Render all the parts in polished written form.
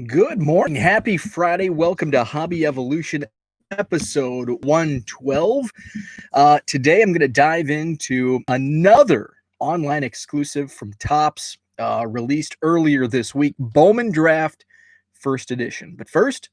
Good morning. Happy Friday. Welcome to Hobby Evolution episode 112. Today I'm going to dive into another online exclusive from Topps, released earlier this week, Bowman Draft First Edition. But first,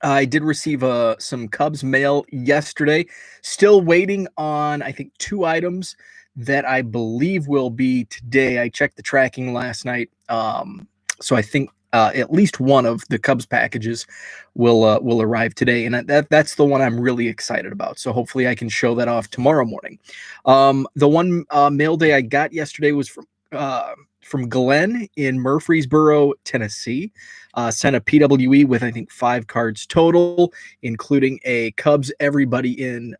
I did receive some Cubs mail yesterday. Still waiting on, I think, 2 items that I believe will be today. I checked the tracking last night, so I think at least one of the Cubs packages will arrive today, and that's the one I'm really excited about. So hopefully I can show that off tomorrow morning. The one mail day I got yesterday was from Glenn in Murfreesboro, Tennessee. Sent a PWE with, I think, 5 cards total, including a Cubs Everybody in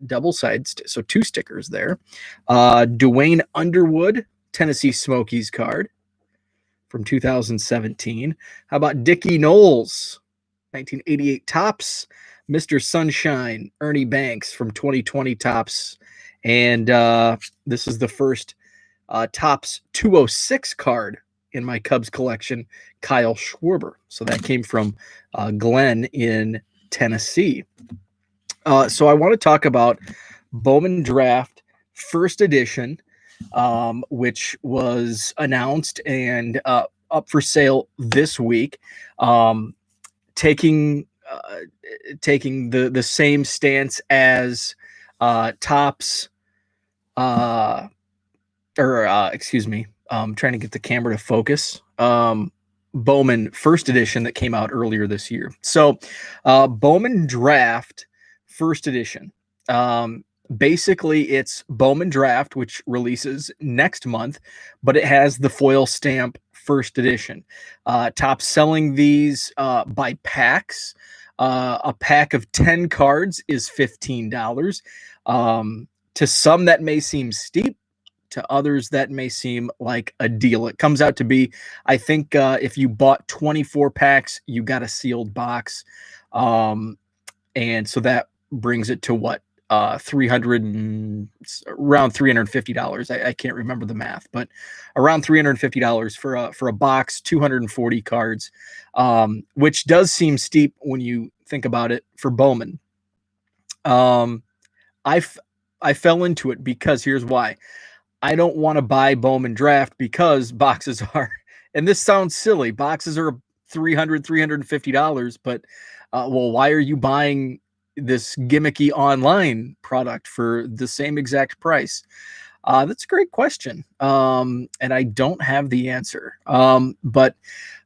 double sides, so 2 stickers there. Dwayne Underwood, Tennessee Smokies card from 2017. How about Dickie Knowles, 1988 Topps, Mr. Sunshine, Ernie Banks from 2020 Topps, and this is the first Topps 206 card in my Cubs collection, Kyle Schwarber. So that came from Glenn in Tennessee. So I want to talk about Bowman Draft First Edition, which was announced and up for sale this week, taking the same stance as Topps, excuse me, trying to get the camera to focus. Bowman First Edition that came out earlier this year. So Bowman Draft First Edition. Basically, it's Bowman Draft, which releases next month, but it has the foil stamp First Edition. Topps selling these by packs. A pack of 10 cards is $15. To some, that may seem steep. To others, that may seem like a deal. It comes out to be, I think, if you bought 24 packs, you got a sealed box. And so that brings it to what? Around $350. I can't remember the math, but around $350 for a box, 240 cards, which does seem steep when you think about it for Bowman. I fell into it because here's why. I don't want to buy Bowman Draft because boxes are, and this sounds silly, boxes are $350, but well, why are you buying this gimmicky online product for the same exact price? That's a great question, and I don't have the answer. But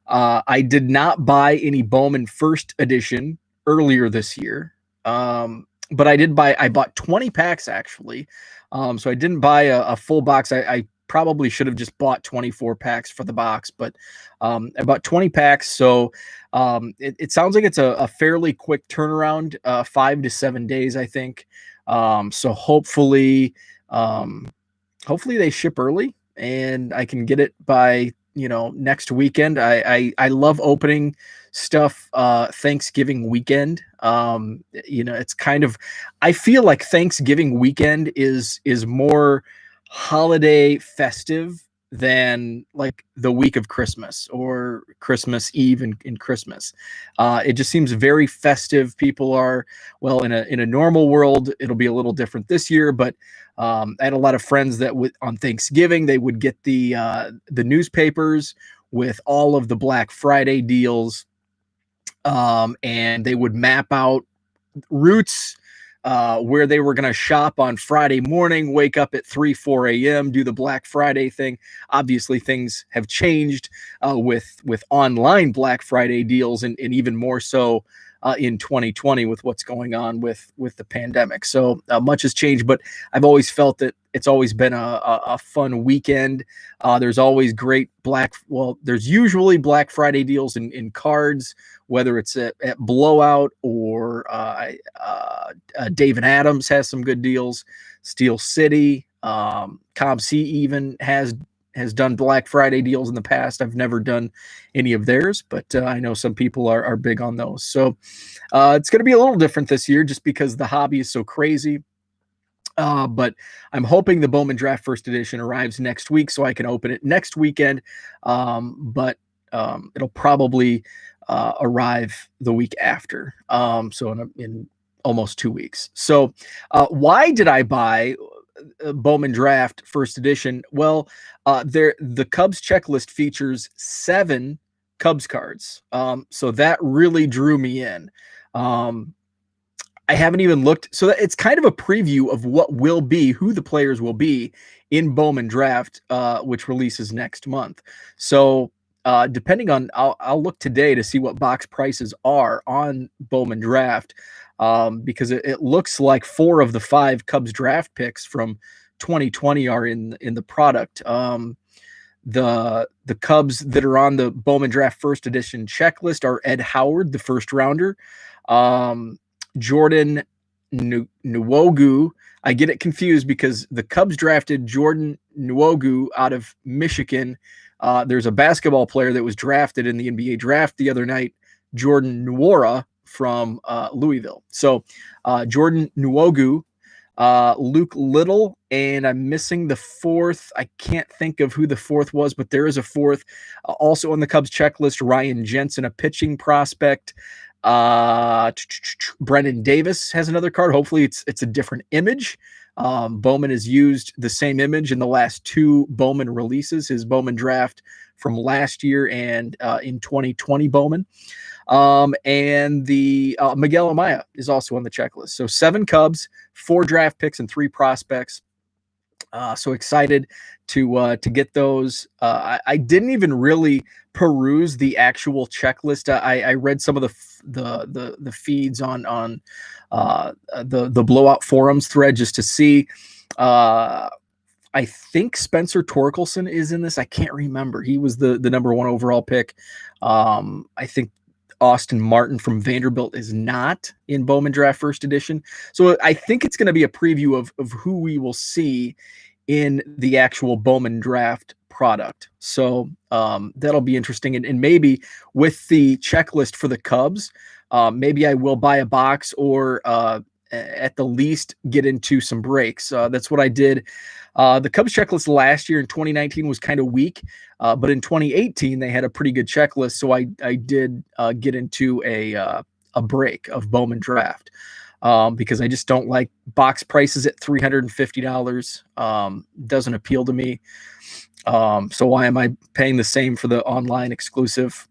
I did not buy any Bowman First Edition earlier this year. But I bought 20 packs actually. So I didn't buy a full box. I probably should have just bought 24 packs for the box, but I bought 20 packs. So it sounds like it's a fairly quick turnaround, 5 to 7 days, I think. So hopefully they ship early and I can get it by, next weekend. I love opening stuff Thanksgiving weekend. It's kind of, I feel like Thanksgiving weekend is more holiday festive than like the week of Christmas or Christmas Eve and Christmas. It just seems very festive. People are, well, in a normal world, it'll be a little different this year, but I had a lot of friends that on Thanksgiving, they would get the newspapers with all of the Black Friday deals, and they would map out routes where they were going to shop on Friday morning, wake up at 4 a.m., do the Black Friday thing. Obviously, things have changed with online Black Friday deals, and even more so in 2020 with what's going on with the pandemic. So much has changed, but I've always felt that it's always been a fun weekend. There's always great there's usually Black Friday deals in cards, whether it's at Blowout or Dave and Adams has some good deals. Steel City, Cobb C even has done Black Friday deals in the past. I've never done any of theirs, but I know some people are big on those. So it's going to be a little different this year just because the hobby is so crazy. But I'm hoping the Bowman Draft First Edition arrives next week so I can open it next weekend. But it'll probably arrive the week after. So in almost 2 weeks. So why did I buy Bowman Draft First Edition? Well, the Cubs checklist features 7 Cubs cards. So that really drew me in. I haven't even looked. So it's kind of a preview of what will be, who the players will be in Bowman Draft, which releases next month. So depending on, I'll look today to see what box prices are on Bowman Draft, because it looks like 4 of the 5 Cubs draft picks from 2020 are in the product. The Cubs that are on the Bowman Draft First Edition checklist are Ed Howard, the first rounder, Jordan Nwogu. I get it confused because the Cubs drafted Jordan Nwogu out of Michigan. There's a basketball player that was drafted in the NBA draft the other night, Jordan Nwora from Louisville. So Jordan Nwogu, Luke Little, and I'm missing the 4th. I can't think of who the 4th was, but there is a 4th. Also on the Cubs checklist, Ryan Jensen, a pitching prospect. Brendan Davis has another card. Hopefully it's a different image. Bowman has used the same image in the last 2 Bowman releases, his Bowman Draft from last year and in 2020 Bowman. And the Miguel Amaya is also on the checklist. So 7 Cubs, 4 draft picks, and 3 prospects. So excited to get those. I didn't even really peruse the actual checklist. I read some of the feeds on the blowout forums thread just to see. I think Spencer Torkelson is in this. I can't remember. He was the number 1 overall pick. I think Austin Martin from Vanderbilt is not in Bowman Draft First Edition. So I think it's going to be a preview of who we will see in the actual Bowman Draft product. So that'll be interesting. And maybe with the checklist for the Cubs, maybe I will buy a box or at the least get into some breaks. That's what I did. The Cubs checklist last year in 2019 was kind of weak, but in 2018 they had a pretty good checklist. So I did get into a break of Bowman Draft because I just don't like box prices at $350. Doesn't appeal to me. So why am I paying the same for the online exclusive?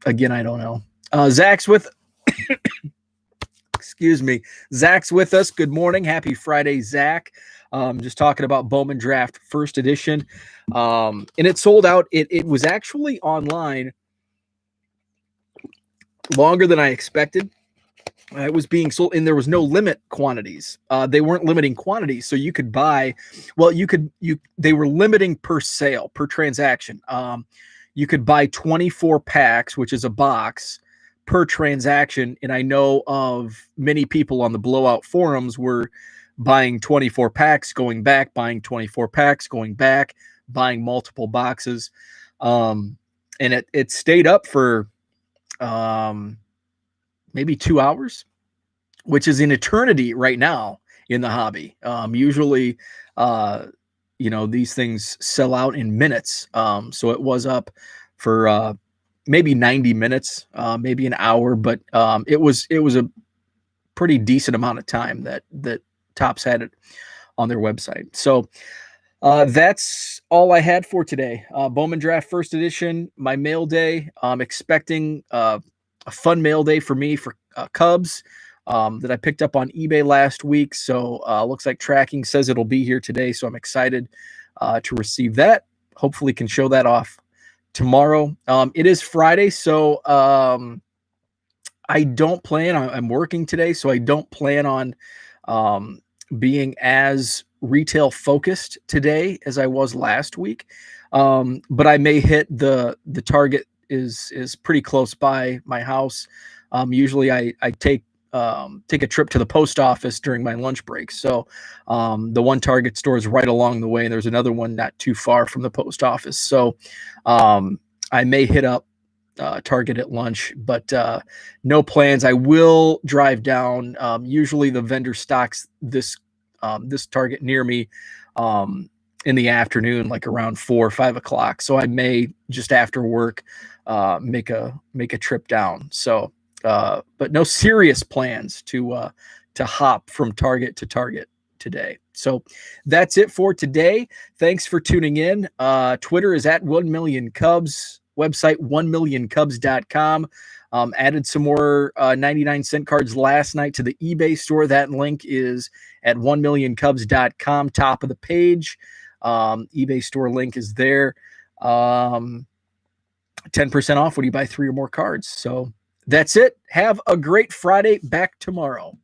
Again, I don't know. Zach's with. Excuse me. Zach's with us. Good morning. Happy Friday, Zach. Just talking about Bowman Draft First Edition. And it sold out. It was actually online longer than I expected. It was being sold, and there was no limit quantities. They weren't limiting quantities, so you could buy. Well, they were limiting per sale, per transaction. You could buy 24 packs, which is a box, per transaction. And I know of many people on the blowout forums were buying 24 packs, going back, buying 24 packs, going back, buying multiple boxes. And it stayed up for maybe 2 hours, which is an eternity right now in the hobby. Usually, these things sell out in minutes. So it was up for maybe 90 minutes, maybe an hour, but it was a pretty decent amount of time that Topps had it on their website. So that's all I had for today. Bowman Draft First Edition, my mail day. I'm expecting a fun mail day for me for Cubs that I picked up on eBay last week. So looks like tracking says it'll be here today. So I'm excited to receive that. Hopefully can show that off tomorrow. It is Friday, so I don't plan. I'm working today, so I don't plan on being as retail focused today as I was last week. But I may hit the target is pretty close by my house. Usually I take a trip to the post office during my lunch break. So the one Target store is right along the way, and there's another one not too far from the post office. So I may hit up Target at lunch, but no plans. I will drive down. Usually the vendor stocks this Target near me in the afternoon, like around 4 or 5 o'clock. So I may just after work make a trip down. So, but no serious plans to hop from Target to Target today. So that's it for today. Thanks for tuning in. Twitter is at 1 million Cubs. Website 1millioncubs.com. Added some more 99-cent cards last night to the eBay store. That link is at 1millioncubs.com, top of the page. eBay store link is there. 10% off when you buy 3 or more cards. So that's it. Have a great Friday. Back tomorrow.